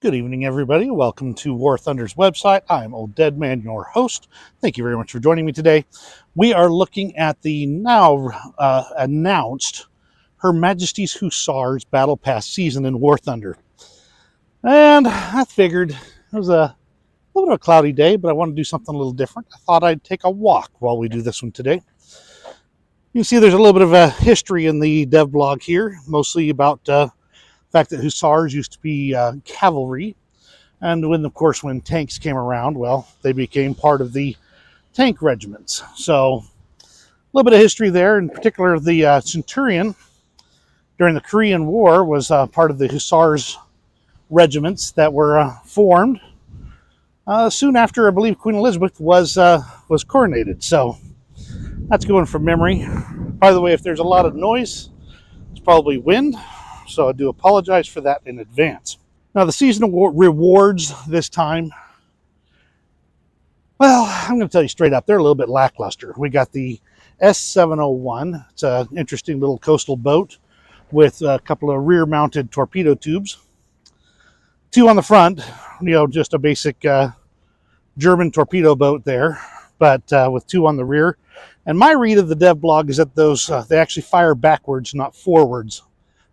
Good evening, everybody. Welcome to War Thunder's website. I'm Old Dead Man, your host. Thank you very much for joining me today. We are looking at the now announced Her Majesty's Hussars Battle Pass season in War Thunder. And I figured it was a little bit of a cloudy day, but I want to do something a little different. I thought I'd take a walk while we do this one today. You can see there's a little bit of a history in the Devblog here, mostly about the fact that Hussars used to be cavalry, and when tanks came around, well, they became part of the tank regiments. So a little bit of history there. In particular, the Centurion during the Korean War was part of the Hussars regiments that were formed soon after, I believe, Queen Elizabeth was coronated. So that's going from memory. By the way, if there's a lot of noise, it's probably wind. So I do apologize for that in advance. Now, the seasonal rewards this time, well, I'm going to tell you straight up, they're a little bit lackluster. We got the S701. It's an interesting little coastal boat with a couple of rear-mounted torpedo tubes. Two on the front, just a basic German torpedo boat there, but with two on the rear. And my read of the Devblog is that those they actually fire backwards, not forwards.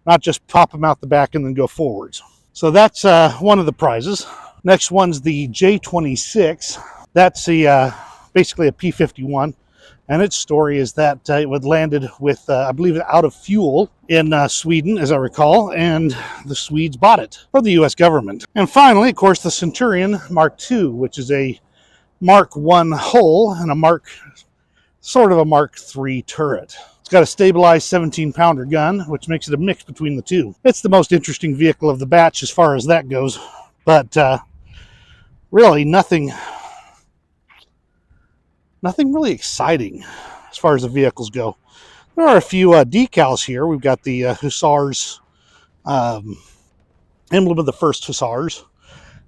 Not just pop them out the back and then go forwards. So that's one of the prizes. Next one's the J-26. That's basically a P-51. And its story is that it was landed with, I believe, out of fuel in Sweden, as I recall, and the Swedes bought it for the U.S. government. And finally, of course, the Centurion Mark II, which is a Mark I hull and a sort of a Mark III turret. Got a stabilized 17-pounder gun, which makes it a mix between the two. It's the most interesting vehicle of the batch as far as that goes, but really nothing really exciting as far as the vehicles go. There are a few decals here. We've got the Hussars emblem of the first Hussars,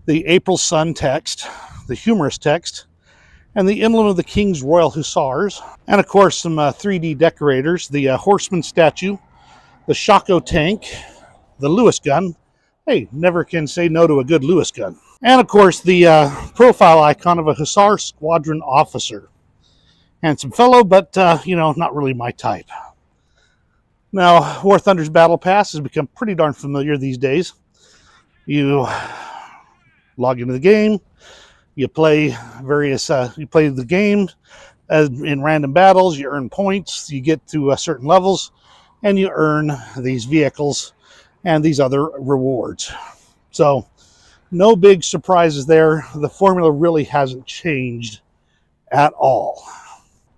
the April Sun text, the humorous text, and the emblem of the King's Royal Hussars. And of course, some 3D decorators, the Horseman statue, the Shako tank, the Lewis gun. Hey, never can say no to a good Lewis gun. And of course, the profile icon of a Hussar Squadron officer. Handsome fellow, but, not really my type. Now, War Thunder's Battle Pass has become pretty darn familiar these days. You log into the game, you play the game in random battles, you earn points, you get to certain levels, and you earn these vehicles and these other rewards. So, no big surprises there. The formula really hasn't changed at all.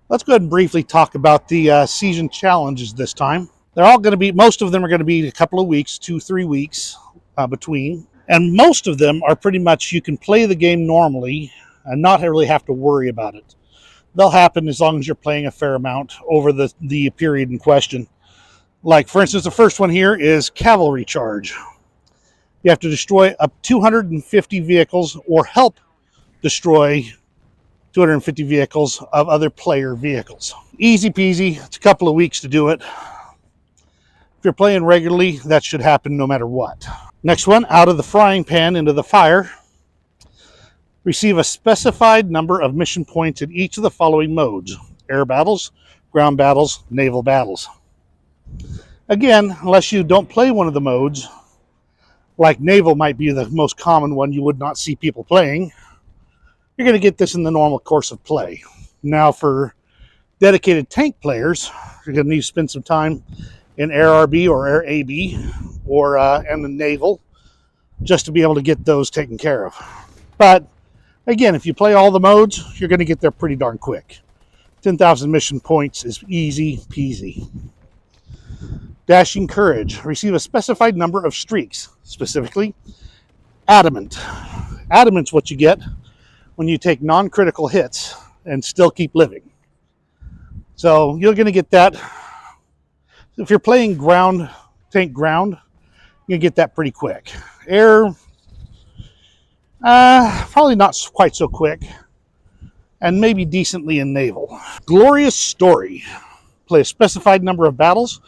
Let's go ahead and briefly talk about the season challenges this time. Most of them are going to be a couple of weeks, 2-3 weeks between. And most of them are pretty much, you can play the game normally and not really have to worry about it. They'll happen as long as you're playing a fair amount over the period in question. Like, for instance, the first one here is Cavalry Charge. You have to destroy up 250 vehicles or help destroy 250 vehicles of other player vehicles. Easy peasy. It's a couple of weeks to do it. If you're playing regularly, that should happen no matter what. Next one, out of the frying pan into the fire. Receive a specified number of mission points in each of the following modes: air battles, ground battles, naval battles. Again, unless you don't play one of the modes, like naval might be the most common one you would not see people playing, you're going to get this in the normal course of play. Now, for dedicated tank players, you're going to need to spend some time in Air RB or Air AB and the naval, just to be able to get those taken care of. But again, if you play all the modes, you're going to get there pretty darn quick. 10,000 mission points is easy peasy. Dashing Courage. Receive a specified number of streaks, specifically Adamant. Adamant's what you get when you take non-critical hits and still keep living. So you're going to get that. If you're playing tank ground, you get that pretty quick. Air, probably not quite so quick, and maybe decently in naval. Glorious Story. Play a specified number of battles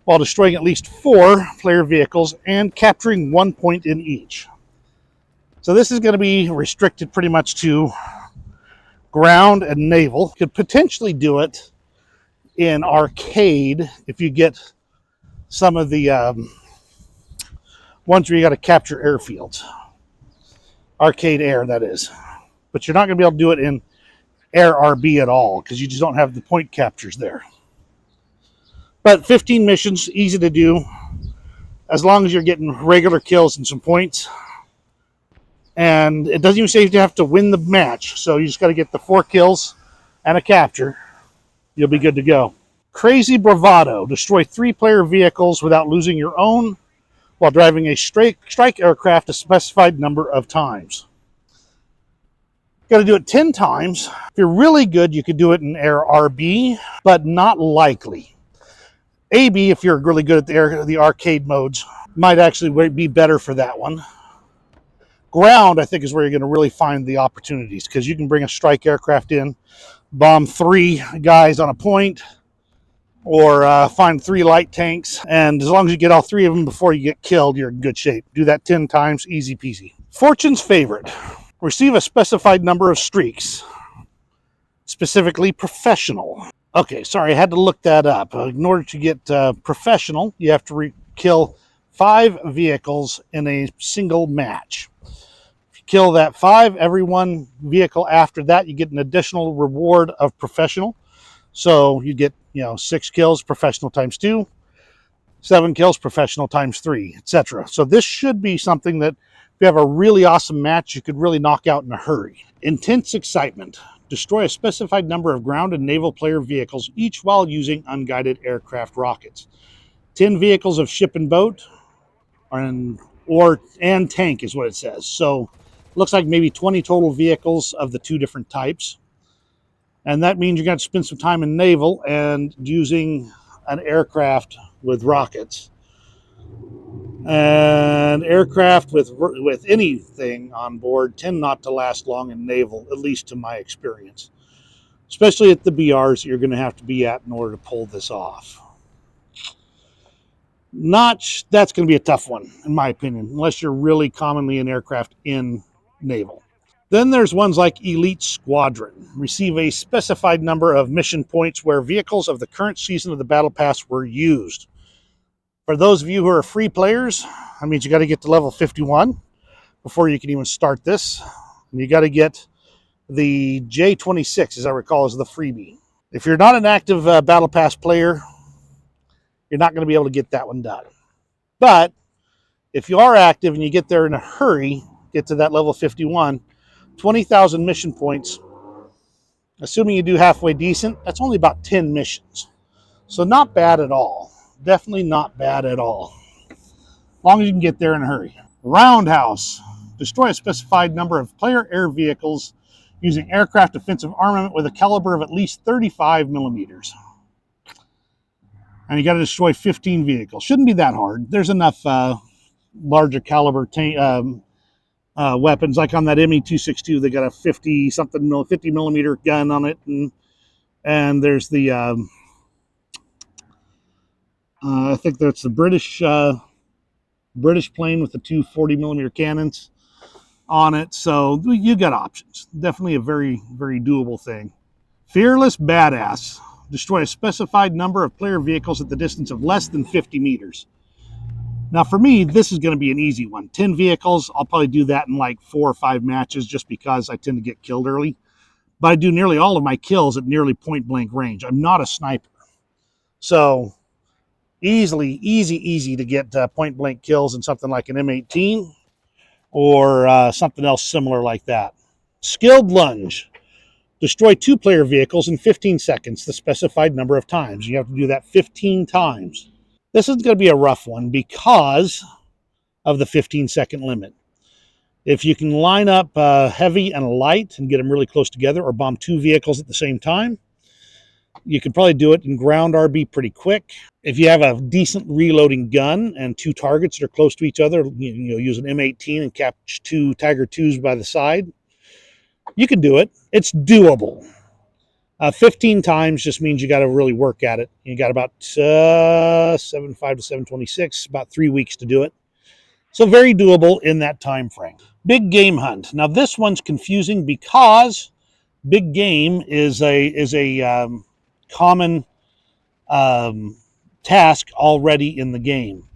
while destroying at least 4 player vehicles and capturing 1 point in each. So this is going to be restricted pretty much to ground and naval. Could potentially do it in arcade if you get some of the ones where you got to capture airfields. Arcade air, that is. But you're not going to be able to do it in air RB at all because you just don't have the point captures there. But 15 missions, easy to do as long as you're getting regular kills and some points. And it doesn't even say you have to win the match. So you just got to get the 4 kills and a capture. You'll be good to go. Crazy Bravado. Destroy 3-player vehicles without losing your own while driving a strike aircraft a specified number of times. Got to do it 10 times. If you're really good, you could do it in air RB, but not likely. AB, if you're really good at the arcade modes, might actually be better for that one. Ground, I think, is where you're going to really find the opportunities because you can bring a strike aircraft in, bomb 3 guys on a point, or find 3 light tanks, and as long as you get all 3 of them before you get killed, you're in good shape. Do that 10 times, easy peasy. Fortune's favorite. Receive a specified number of streaks, specifically professional. Okay, sorry, I had to look that up. In order to get professional, you have to kill 5 vehicles in a single match. If you kill that 5, every one vehicle after that, you get an additional reward of professional. So you get, 6 kills, professional times 2, 7 kills, professional times 3, etc. So this should be something that if you have a really awesome match, you could really knock out in a hurry. Intense excitement. Destroy a specified number of ground and naval player vehicles, each while using unguided aircraft rockets. 10 vehicles of ship and boat, and tank is what it says. So looks like maybe 20 total vehicles of the 2 different types. And that means you're going to spend some time in naval and using an aircraft with rockets. And aircraft with anything on board tend not to last long in naval, at least to my experience. Especially at the BRs you're going to have to be at in order to pull this off. That's going to be a tough one, in my opinion, unless you're really commonly in aircraft in naval. Then there's ones like Elite Squadron. Receive a specified number of mission points where vehicles of the current season of the Battle Pass were used. For those of you who are free players, that means you got to get to level 51 before you can even start this. And you got to get the J26, as I recall, as the freebie. If you're not an active Battle Pass player, you're not going to be able to get that one done. But if you are active and you get there in a hurry, get to that level 51, 20,000 mission points, assuming you do halfway decent, that's only about 10 missions. So not bad at all. Definitely not bad at all. As long as you can get there in a hurry. Roundhouse. Destroy a specified number of player air vehicles using aircraft defensive armament with a caliber of at least 35 millimeters. And you got to destroy 15 vehicles. Shouldn't be that hard. There's enough larger caliber weapons, like on that ME-262, they got a 50 millimeter gun on it, and there's the I think that's the British plane with the 2 40 millimeter cannons on it. So you got options. Definitely a very, very doable thing. Fearless Badass. Destroy a specified number of player vehicles at the distance of less than 50 meters. Now, for me, this is going to be an easy one. 10 vehicles, I'll probably do that in like 4 or 5 matches just because I tend to get killed early. But I do nearly all of my kills at nearly point-blank range. I'm not a sniper. So, easy to get point-blank kills in something like an M18 or something else similar like that. Skilled Lunge. Destroy 2-player vehicles in 15 seconds, the specified number of times. You have to do that 15 times. This is going to be a rough one because of the 15-second limit. If you can line up heavy and light and get them really close together or bomb 2 vehicles at the same time, you can probably do it in ground RB pretty quick. If you have a decent reloading gun and 2 targets that are close to each other, use an M18 and catch 2 Tiger 2s by the side, you can do it. It's doable. 15 times just means you got to really work at it. You got about 7.5 to 7.26, about 3 weeks to do it. So very doable in that time frame. Big game hunt. Now this one's confusing because big game is a common task already in the game,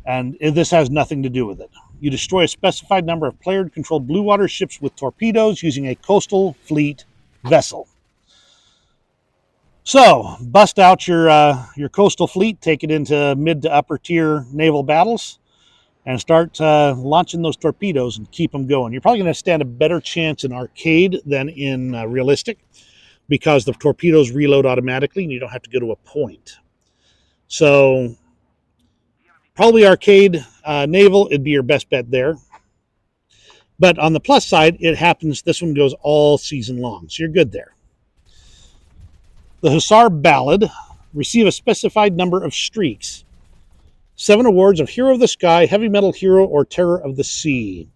and this has nothing to do with it. You destroy a specified number of player-controlled blue water ships with torpedoes using a coastal fleet vessel. So, bust out your coastal fleet, take it into mid to upper tier naval battles, and start launching those torpedoes and keep them going. You're probably going to stand a better chance in arcade than in realistic, because the torpedoes reload automatically and you don't have to go to a point. So, probably arcade naval, it'd be your best bet there. But on the plus side, it happens, this one goes all season long, so you're good there. The Hussar Ballad, receive a specified number of streaks. 7 awards of Hero of the Sky, Heavy Metal Hero, or Terror of the Sea.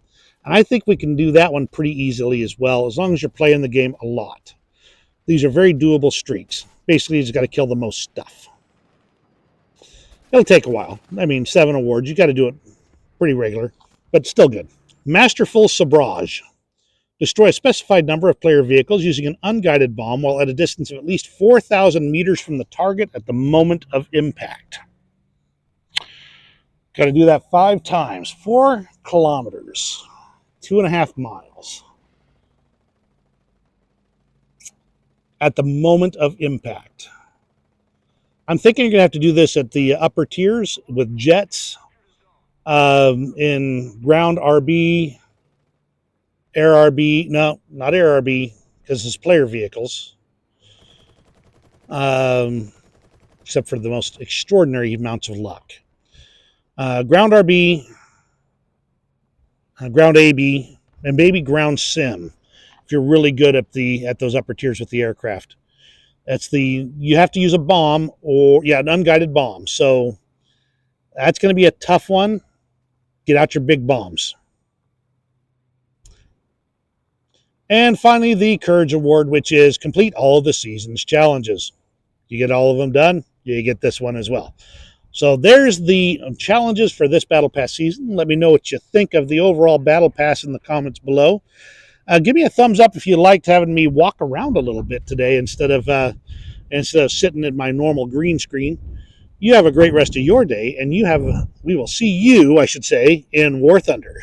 And I think we can do that one pretty easily as well, as long as you're playing the game a lot. These are very doable streaks. Basically, you just got to kill the most stuff. It'll take a while. I mean, 7 awards, you got to do it pretty regular, but still good. Masterful Sabrage. Destroy a specified number of player vehicles using an unguided bomb while at a distance of at least 4,000 meters from the target at the moment of impact. Got to do that 5 times. 4 kilometers. 2.5 miles. At the moment of impact. I'm thinking you're going to have to do this at the upper tiers with jets, in ground RB, air RB. No, not air RB, because it's player vehicles. Except for the most extraordinary amounts of luck. Ground RB, ground AB, and maybe ground sim. If you're really good at those upper tiers with the aircraft, you have to use a bomb or an unguided bomb. So that's going to be a tough one. Get out your big bombs. And finally, the Courage Award, which is complete all of the season's challenges. You get all of them done, you get this one as well. So there's the challenges for this Battle Pass season. Let me know what you think of the overall Battle Pass in the comments below. Give me a thumbs up if you liked having me walk around a little bit today instead of sitting at my normal green screen. You have a great rest of your day, and we will see you, I should say, in War Thunder.